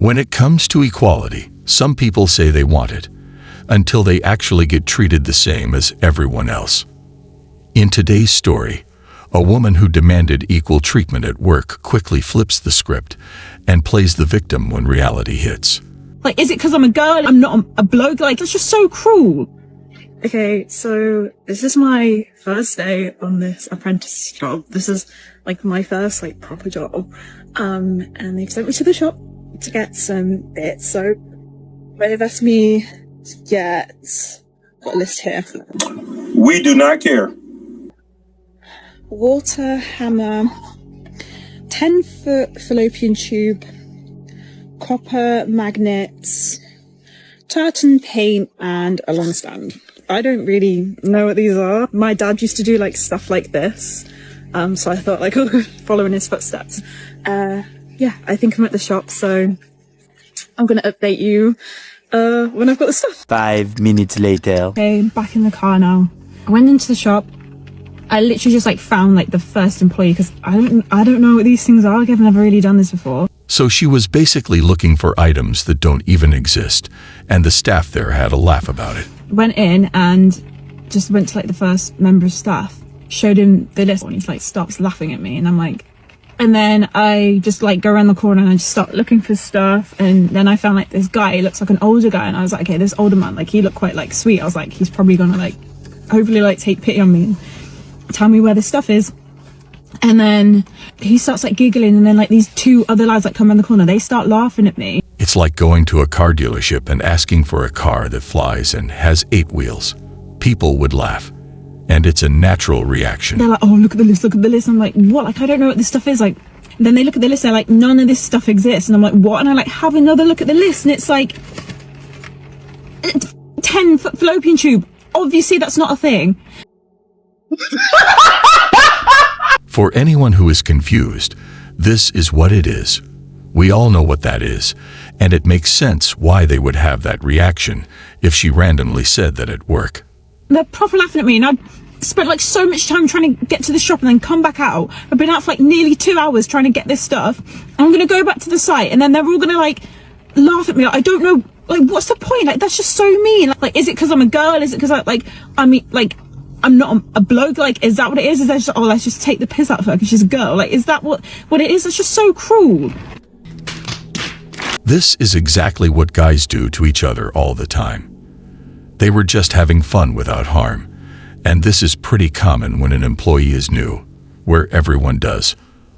When it comes to equality, some people say they want it, until they actually get treated the same as everyone else. In today's story, a woman who demanded equal treatment at work quickly flips the script and plays the victim when reality hits. Like, is it because I'm a girl? I'm not a bloke? Like, that's just so cruel. Okay, so this is my first day on this apprentice job. This is like my first like proper job. And they've sent me to the shop to get some bits. So they've asked me to get, got a list here. We do not care. Water hammer, 10-foot fallopian tube, copper magnets, tartan paint, and a long stand. I don't really know what these are. My dad used to do like stuff like this. So I thought like, oh, follow in his footsteps. Yeah, I think I'm at the shop, so I'm gonna update you when I've got the stuff. 5 minutes later. Okay, back in the car now. I went into the shop. I literally just like found like the first employee because I don't know what these things are. Like, I've never really done this before. So she was basically looking for items that don't even exist, and the staff there had a laugh about it. Went in and just went to like the first member of staff, showed him the list, and he's like stops laughing at me, and I'm like, and then I just like go around the corner and I just start looking for stuff, and then I found like this guy, he looks like an older guy, and I was like, okay, this older man, like he looked quite like sweet. I was like, he's probably gonna like hopefully like take pity on me and tell me where this stuff is. And then he starts like giggling, and then like these two other lads that come around the corner, they start laughing at me. It's like going to a car dealership and asking for a car that flies and has 8 wheels. People would laugh, and it's a natural reaction. They're like, oh, look at the list, look at the list. I'm like, what? Like, I don't know what this stuff is. Like, and then they look at the list, they're like, none of this stuff exists. And I'm like, what? And I like have another look at the list, and it's like 10-foot fallopian tube. Obviously, that's not a thing. For anyone who is confused, this is what it is. We all know what that is, and it makes sense why they would have that reaction if she randomly said that at work. They're proper laughing at me, and I've spent like so much time trying to get to the shop and then come back out. I've been out for like nearly 2 hours trying to get this stuff. And I'm gonna go back to the site, and then they're all gonna like laugh at me. Like, I don't know, like, what's the point? Like, that's just so mean. Like, is it because I'm a girl? Is it because I mean, I'm not a bloke? Like, is that what it is? Is that just, oh, let's just take the piss out of her because she's a girl? Like, is that what it is? It's just so cruel. This is exactly what guys do to each other all the time. They were just having fun without harm. And this is pretty common when an employee is new, where everyone does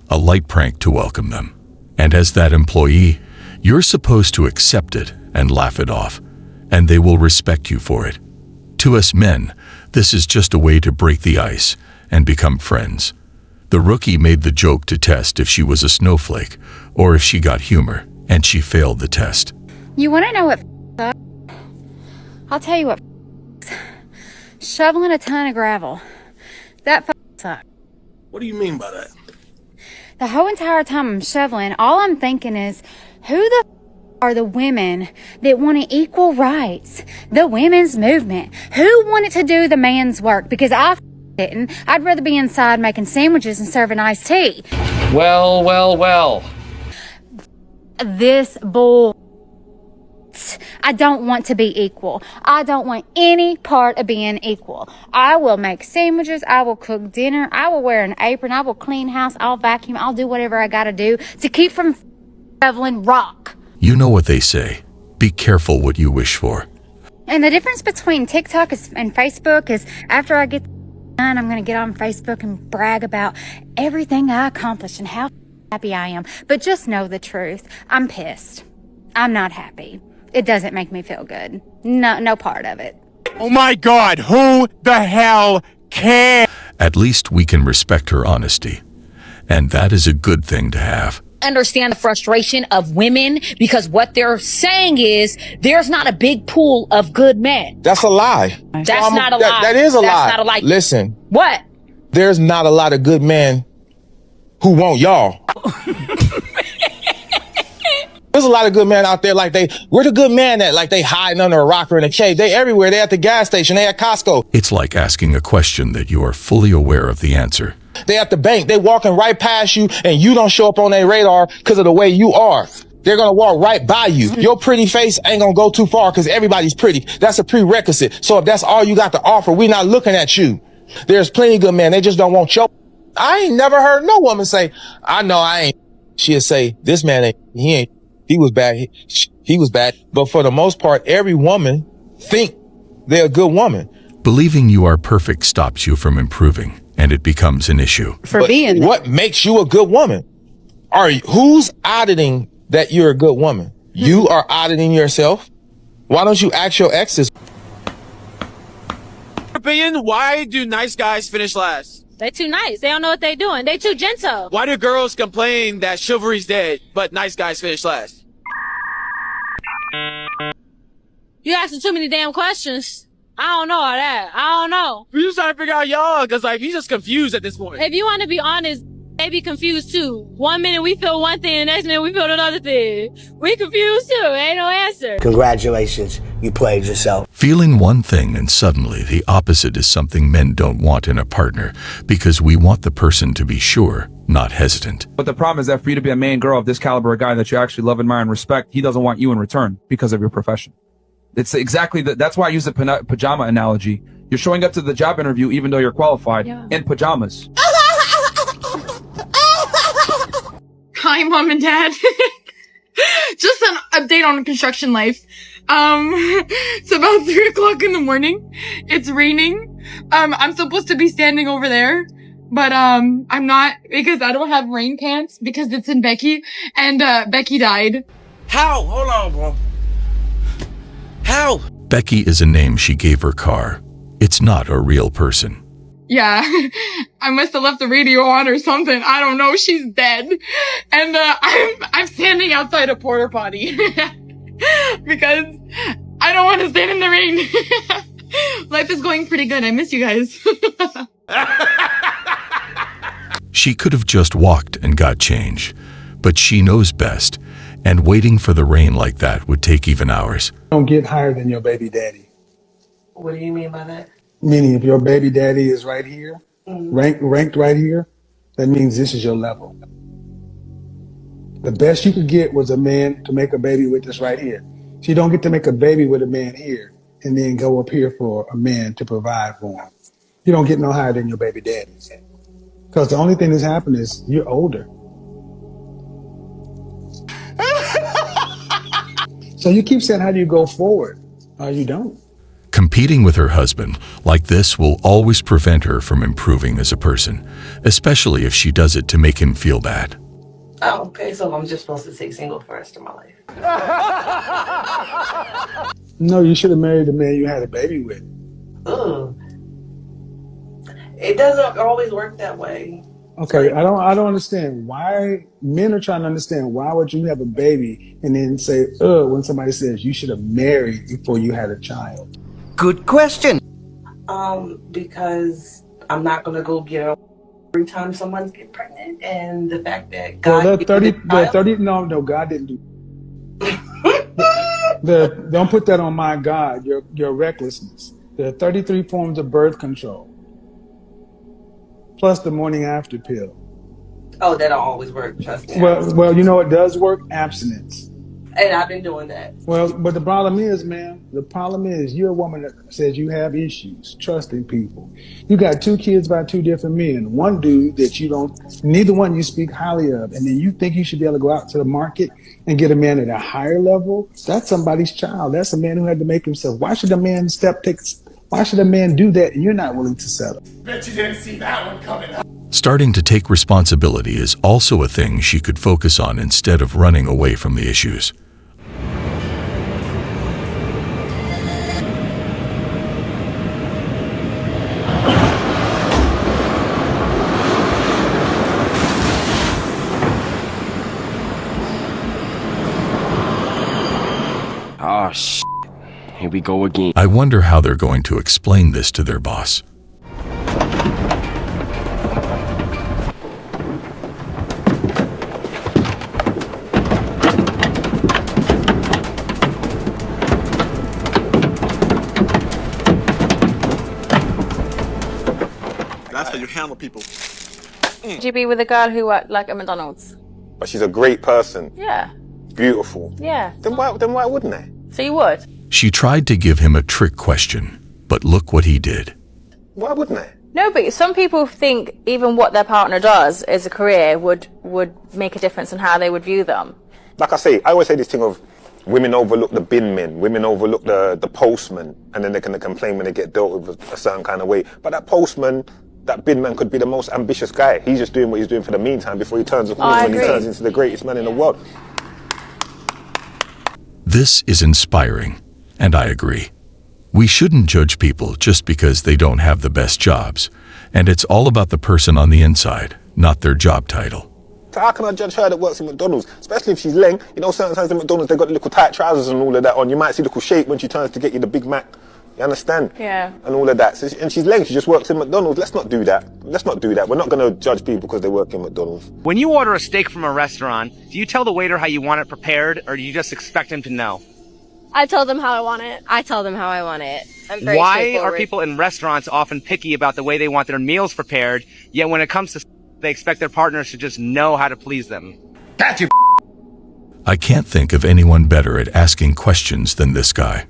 a light prank to welcome them. And as that employee, you're supposed to accept it and laugh it off, and they will respect you for it. To us men, this is just a way to break the ice and become friends. The rookie made the joke to test if she was a snowflake or if she got humor, and she failed the test. You want to know what sucks? I'll tell you what sucks. Shoveling a ton of gravel. That sucks. What do you mean by that? The whole entire time I'm shoveling, all I'm thinking is, who the are the women that wanted equal rights? The women's movement. Who wanted to do the man's work? Because I didn't. I'd rather be inside making sandwiches and serving iced tea. Well. This bull. I don't want to be equal. I don't want any part of being equal. I will make sandwiches. I will cook dinner. I will wear an apron. I will clean house. I'll vacuum. I'll do whatever I gotta do to keep from shoveling rock. You know what they say, be careful what you wish for. And the difference between TikTok and Facebook is after I get done, I'm going to get on Facebook and brag about everything I accomplished and how happy I am. But just know the truth. I'm pissed. I'm not happy. It doesn't make me feel good. No part of it. Oh my God, who the hell cares? At least we can respect her honesty, and that is a good thing to have. Understand the frustration of women because what they're saying is there's not a big pool of good men. That's a lie. That's not a lie. That is a lie. That's not a lie. Listen. What? There's not a lot of good men who want y'all. There's a lot of good men out there where the good man at? Like they hiding under a rock or in a cave. They everywhere. They at the gas station. They at Costco. It's like asking a question that you are fully aware of the answer. They at the bank. They walking right past you and you don't show up on their radar because of the way you are. They're gonna walk right by you. Your pretty face ain't gonna go too far because everybody's pretty. That's a prerequisite. So if that's all you got to offer, we're not looking at you. There's plenty of good men. They just don't want your. I ain't never heard no woman say, I know I ain't. She'll say, this man ain't, he was bad. He was bad. But for the most part, every woman think they're a good woman. Believing you are perfect stops you from improving, and it becomes an issue. But what makes you a good woman? Who's auditing that you're a good woman? You are auditing yourself? Why don't you ask your exes? Opinion, why do nice guys finish last? They too nice. They don't know what they doing. They too gentle. Why do girls complain that chivalry's dead, but nice guys finish last? You asking too many damn questions. I don't know all that. I don't know. We just trying to figure out y'all, cause like, he's just confused at this point. If you want to be honest, they be confused too. 1 minute we feel one thing, the next minute we feel another thing. We confused too. Ain't no answer. Congratulations, you played yourself. Feeling one thing and suddenly the opposite is something men don't want in a partner because we want the person to be sure, not hesitant. But the problem is that for you to be a main girl of this caliber, a guy that you actually love, admire, and respect, he doesn't want you in return because of your profession. It's exactly that's why I use the pajama analogy. You're showing up to the job interview even though you're qualified in pajamas. Hi, Mom and Dad. Just an update on construction life. It's about 3 o'clock in the morning. It's raining. I'm supposed to be standing over there, but I'm not because I don't have rain pants because it's in Becky, and Becky died. How? Hold on, bro. How? Becky is a name she gave her car. It's not a real person. Yeah, I must have left the radio on or something. I don't know. She's dead, and I'm standing outside a porta potty because I don't want to stand in the rain. Life is going pretty good. I miss you guys. She could have just walked and got change, but she knows best, and waiting for the rain like that would take even hours. Don't get higher than your baby daddy. What do you mean by that? Meaning if your baby daddy is right here, ranked right here, that means this is your level. The best you could get was a man to make a baby with this right here. So you don't get to make a baby with a man here and then go up here for a man to provide for him. You don't get no higher than your baby daddy. Because the only thing that's happened is you're older. So you keep saying, how do you go forward? You don't. Competing with her husband like this will always prevent her from improving as a person, especially if she does it to make him feel bad. Oh, okay, so I'm just supposed to stay single for the rest of my life. No, you should have married the man you had a baby with. Ugh. It doesn't always work that way. Okay, I don't understand why men are trying to understand why would you have a baby and then say, when somebody says you should have married before you had a child. Good question. Because I'm not gonna go get her every time someone gets pregnant, and the fact that God. Well, no, God didn't do. Don't put that on my God. Your recklessness. There are 33 forms of birth control, plus the morning after pill. Oh, that don't always work. Trust me. Well, you know what does work? Abstinence. And I've been doing that. Well, but the problem is, man, you're a woman that says you have issues trusting people. You got 2 kids by 2 different men. One dude that neither one you speak highly of. And then you think you should be able to go out to the market and get a man at a higher level. That's somebody's child. That's a man who had to make himself. Why should a man do that and you're not willing to settle? Bet you didn't see that one coming. Starting to take responsibility is also a thing she could focus on instead of running away from the issues. Oh, shit. Here we go again. I wonder how they're going to explain this to their boss. That's how you handle people. Would you be with a girl who worked like at McDonald's? But she's a great person. Yeah. beautiful. Yeah. Then why wouldn't they? So you would? She tried to give him a trick question, but look what he did. Why wouldn't they? No, but some people think even what their partner does as a career would make a difference in how they would view them. Like I always say this thing of women overlook the bin men, women overlook the postman, and then they're going to complain when they get dealt with a certain kind of way. But that postman, that bin man could be the most ambitious guy. He's just doing what he's doing for the meantime before he turns the corner when he turns into the greatest man in the world. This is inspiring, and I agree. We shouldn't judge people just because they don't have the best jobs, and it's all about the person on the inside, not their job title. So how can I judge her that works in McDonald's? Especially if she's leng. You know, certain times in McDonald's they've got the little tight trousers and all of that on. You might see little shape when she turns to get you the Big Mac. You understand? Yeah. And all of that. So and she's leng, she just works in McDonald's. Let's not do that. Let's not do that. We're not going to judge people because they work in McDonald's. When you order a steak from a restaurant, do you tell the waiter how you want it prepared, or do you just expect him to know? I tell them how I want it. I tell them how I want it. I'm very Why are people in restaurants often picky about the way they want their meals prepared, yet when it comes to they expect their partners to just know how to please them? Got you. I can't think of anyone better at asking questions than this guy.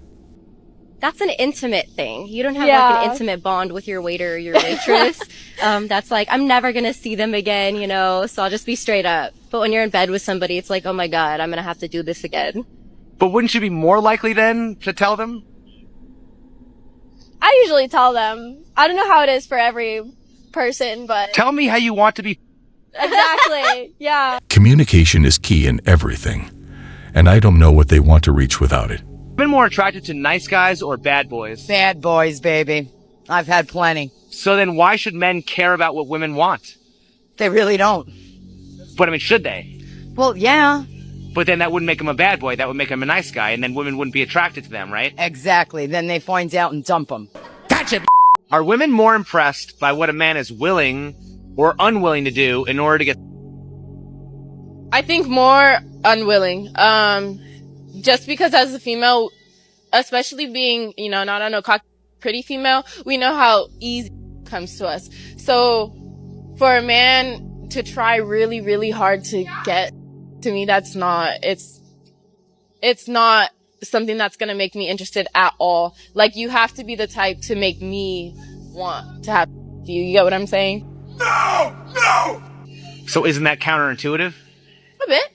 That's an intimate thing. You don't have like an intimate bond with your waiter or your waitress. That's like, I'm never going to see them again, you know, so I'll just be straight up. But when you're in bed with somebody, it's like, oh my God, I'm going to have to do this again. But wouldn't you be more likely then to tell them? I usually tell them. I don't know how it is for every person, but... Tell me how you want to be. Exactly, yeah. Communication is key in everything, and I don't know what they want to reach without it. Been more attracted to nice guys or bad boys? Bad boys, baby. I've had plenty. So then why should men care about what women want? They really don't. But I mean, should they? Well, yeah. But then that wouldn't make him a bad boy. That would make him a nice guy, and then women wouldn't be attracted to them, right? Exactly. Then they find out and dump them. Gotcha. Are women more impressed by what a man is willing or unwilling to do in order to get... I think more unwilling. Just because as a female, especially being, you know, not I know, pretty female, we know how easy it comes to us. So for a man to try really, really hard to get to me, it's not something that's going to make me interested at all. Like, you have to be the type to make me want to have you. You get what I'm saying? No! So isn't that counterintuitive? A bit.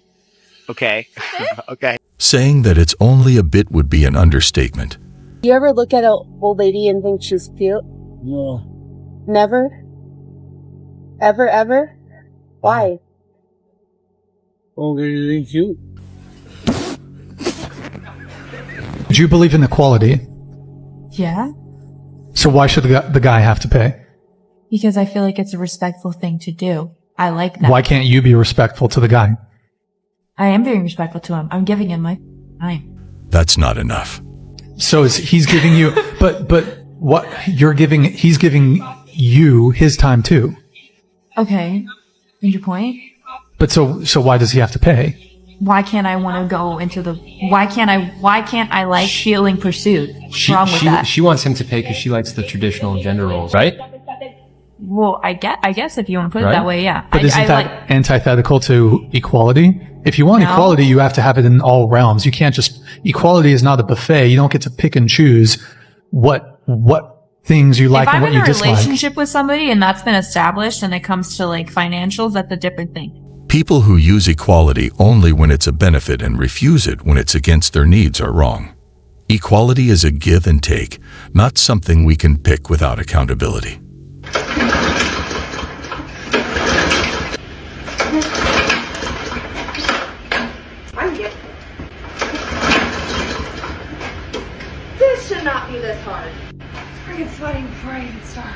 Okay. Okay. Saying that it's only a bit would be an understatement. You ever look at an old lady and think she's cute? No. Never? Ever? Why? Oh, you think cute? Do you believe in equality? Yeah, So why should the guy have to pay? because I feel like it's a respectful thing to do. I like that. Why can't you be respectful to the guy? I am being respectful to him. I'm giving him my time. That's not enough. So he's giving you, but what you're giving, he's giving you his time too. Okay, and your point? But so why does he have to pay? Why can't I want to go into the? Why can't I like feeling pursued? What's wrong with that? She wants him to pay because she likes the traditional gender roles, right? Well, I guess if you want to put it that way, yeah. But isn't that antithetical to equality? If you want No. equality, you have to have it in all realms. You can't just, equality is not a buffet. You don't get to pick and choose what things you like if and I'm what in you a dislike. relationship with somebody and that's been established and it comes to like financials, that's a different thing. People who use equality only when it's a benefit and refuse it when it's against their needs are wrong. Equality is a give and take, not something we can pick without accountability. This should not be this hard. I'm freaking sweating before I even start.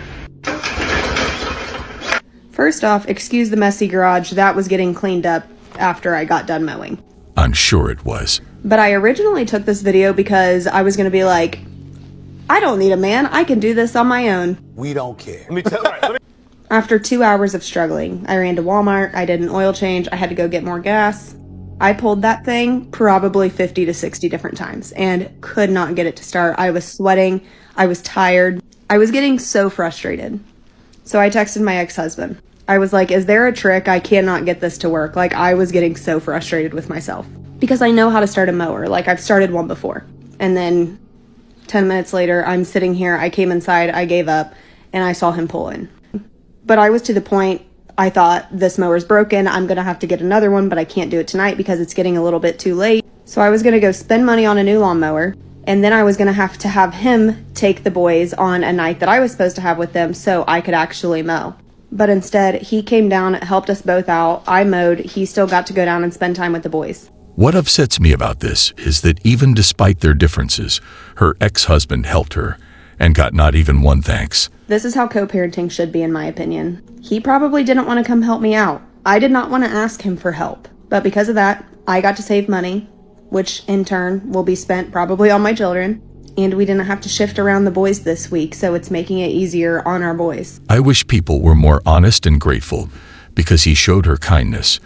First off, excuse the messy garage. That was getting cleaned up after I got done mowing. I'm sure it was. But I originally took this video because I was going to be like, I don't need a man. I can do this on my own. We don't care. After 2 hours of struggling, I ran to Walmart. I did an oil change. I had to go get more gas. I pulled that thing probably 50 to 60 different times and could not get it to start. I was sweating. I was tired. I was getting so frustrated. So I texted my ex-husband. I was like, is there a trick? I cannot get this to work. Like, I was getting so frustrated with myself. because I know how to start a mower. Like, I've started one before. And then 10 minutes later, I'm sitting here, I came inside, I gave up, and I saw him pull in. But I was to the point, I thought, this mower's broken, I'm gonna have to get another one, but I can't do it tonight because it's getting a little bit too late. So I was gonna go spend money on a new lawnmower, and then I was gonna have to have him take the boys on a night that I was supposed to have with them so I could actually mow. But instead, he came down, helped us both out, I mowed, he still got to go down and spend time with the boys. What upsets me about this is that even despite their differences, her ex-husband helped her and got not even one thanks. This is how co-parenting should be, in my opinion. He probably didn't want to come help me out. I did not want to ask him for help. But because of that, I got to save money, which in turn will be spent probably on my children. And we didn't have to shift around the boys this week, so it's making it easier on our boys. I wish people were more honest and grateful because he showed her kindness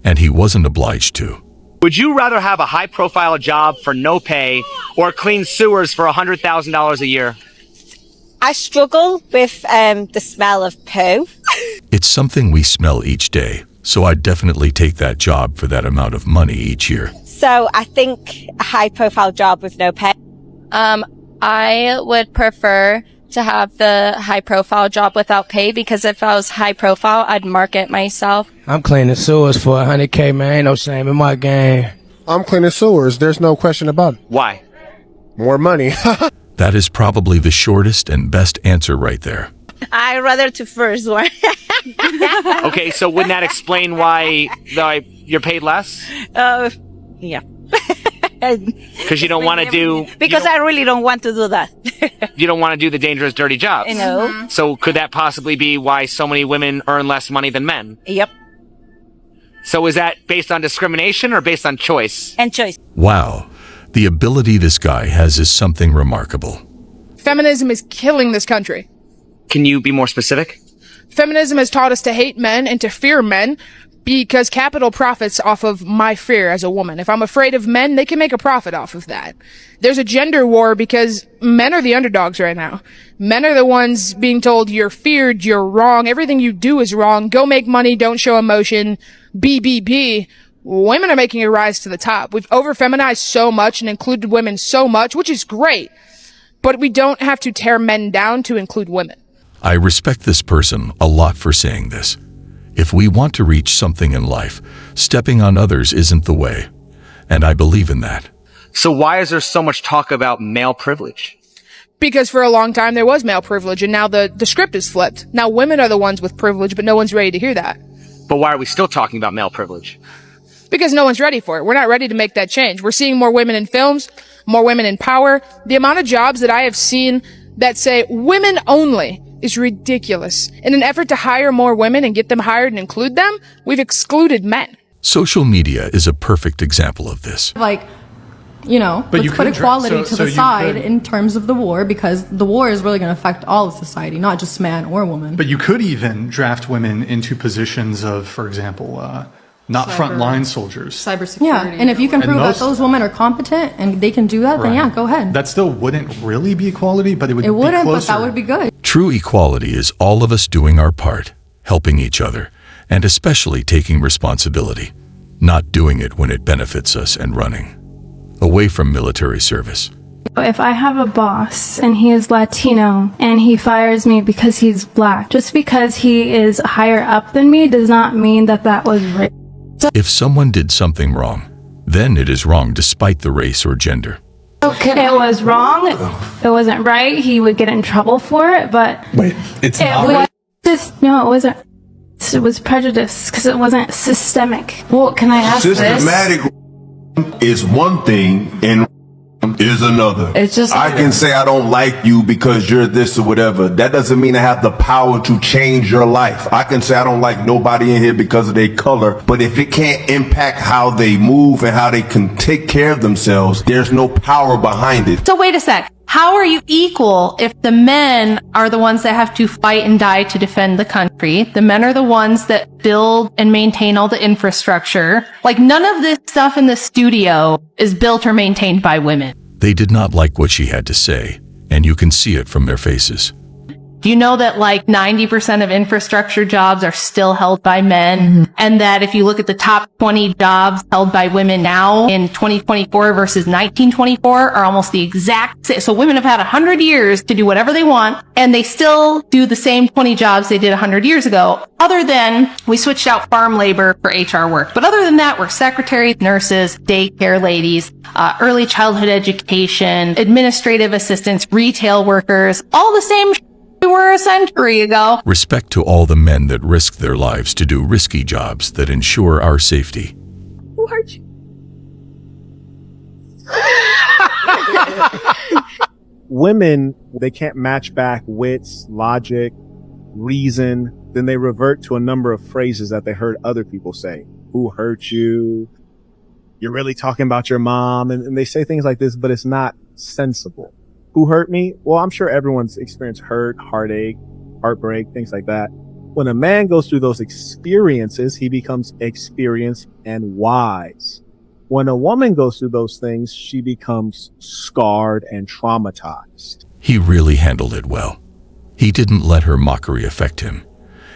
and he wasn't obliged to. Would you rather have a high-profile job for no pay or clean sewers for $100,000 a year? I struggle with the smell of poo. It's something we smell each day, so I'd definitely take that job for that amount of money each year. So I think a high-profile job with no pay. I would prefer to have the high profile job without pay, because if I was high profile, I'd market myself. I'm cleaning sewers for $100K, man. Ain't no shame in my game. I'm cleaning sewers. There's no question about it. Why? More money. That is probably the shortest and best answer right there. I'd rather to first one. Okay, so wouldn't that explain why you're paid less? Yeah. Because you don't want to do... Because I really don't want to do that. You don't want to do the dangerous, dirty jobs. No. So could that possibly be why so many women earn less money than men? Yep. So is that based on discrimination or based on choice? And choice. Wow, the ability this guy has is something remarkable. Feminism is killing this country. Can you be more specific? Feminism has taught us to hate men and to fear men because capital profits off of my fear as a woman. If I'm afraid of men, they can make a profit off of that. There's a gender war because men are the underdogs right now. Men are the ones being told you're feared, you're wrong, everything you do is wrong, go make money, don't show emotion, B. Women are making a rise to the top. We've over-feminized so much and included women so much, which is great. But we don't have to tear men down to include women. I respect this person a lot for saying this. If we want to reach something in life, stepping on others isn't the way. And I believe in that. So why is there so much talk about male privilege? Because for a long time there was male privilege, and now the script is flipped. Now women are the ones with privilege, but no one's ready to hear that. But why are we still talking about male privilege? Because no one's ready for it. We're not ready to make that change. We're seeing more women in films, more women in power. The amount of jobs that I have seen that say women only is ridiculous. In an effort to hire more women and get them hired and include them, we've excluded men. Social media is a perfect example of this. Like, you know, let's put equality to the side in terms of the war, because the war is really going to affect all of society, not just man or woman. But you could even draft women into positions of, for example, not frontline soldiers. Cybersecurity. Yeah, and if you can prove that those women are competent and they can do that, then yeah, go ahead. That still wouldn't really be equality, but it would be closer. It wouldn't, but that would be good. True equality is all of us doing our part, helping each other, and especially taking responsibility, not doing it when it benefits us and running away from military service. If I have a boss and he is Latino and he fires me because he's black, just because he is higher up than me does not mean that that was right. If someone did something wrong, then it is wrong despite the race or gender. Okay. It was wrong. It wasn't right. He would get in trouble for it, but wait, it's not right? No, it wasn't. It was prejudice because it wasn't systemic. Well, can I ask systematic is one thing and is another. It's just I can say I don't like you because you're this or whatever. That doesn't mean I have the power to change your life. I can say I don't like nobody in here because of their color, but if it can't impact how they move and how they can take care of themselves, there's no power behind it. So wait a sec. How are you equal if the men are the ones that have to fight and die to defend the country? The men are the ones that build and maintain all the infrastructure. Like, none of this stuff in the studio is built or maintained by women. They did not like what she had to say, and you can see it from their faces. Do you know that like 90% of infrastructure jobs are still held by men? And that if you look at the top 20 jobs held by women now in 2024 versus 1924 are almost the exact same. So women have had 100 years to do whatever they want, and they still do the same 20 jobs they did 100 years ago. Other than we switched out farm labor for HR work. But other than that, we're secretaries, nurses, daycare ladies, early childhood education, administrative assistants, retail workers, all the same we were a century ago. Respect to all the men that risk their lives to do risky jobs that ensure our safety. Who hurt you? Women, they can't match back wits, logic, reason. Then they revert to a number of phrases that they heard other people say. Who hurt you? You're really talking about your mom. And they say things like this, but it's not sensible. Who hurt me? Well, I'm sure everyone's experienced hurt, heartache, heartbreak, things like that. When a man goes through those experiences, he becomes experienced and wise. When a woman goes through those things, she becomes scarred and traumatized. He really handled it well. He didn't let her mockery affect him,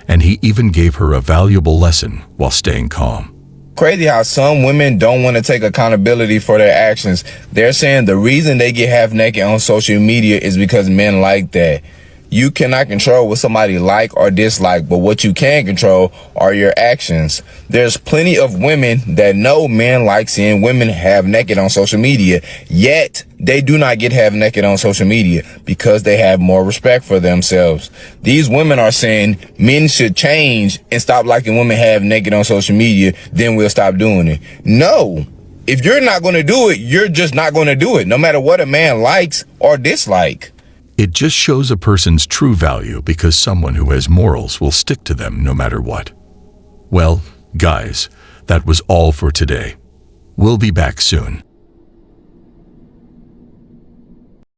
and he even gave her a valuable lesson while staying calm. Crazy how some women don't want to take accountability for their actions. They're saying the reason they get half naked on social media is because men like that. You cannot control what somebody like or dislike, but what you can control are your actions. There's plenty of women that know men like seeing women half naked on social media, yet they do not get half naked on social media because they have more respect for themselves. These women are saying men should change and stop liking women half naked on social media, then we'll stop doing it. No. If you're not going to do it, you're just not going to do it, no matter what a man likes or dislike. It just shows a person's true value because someone who has morals will stick to them no matter what. Well, guys, that was all for today. We'll be back soon.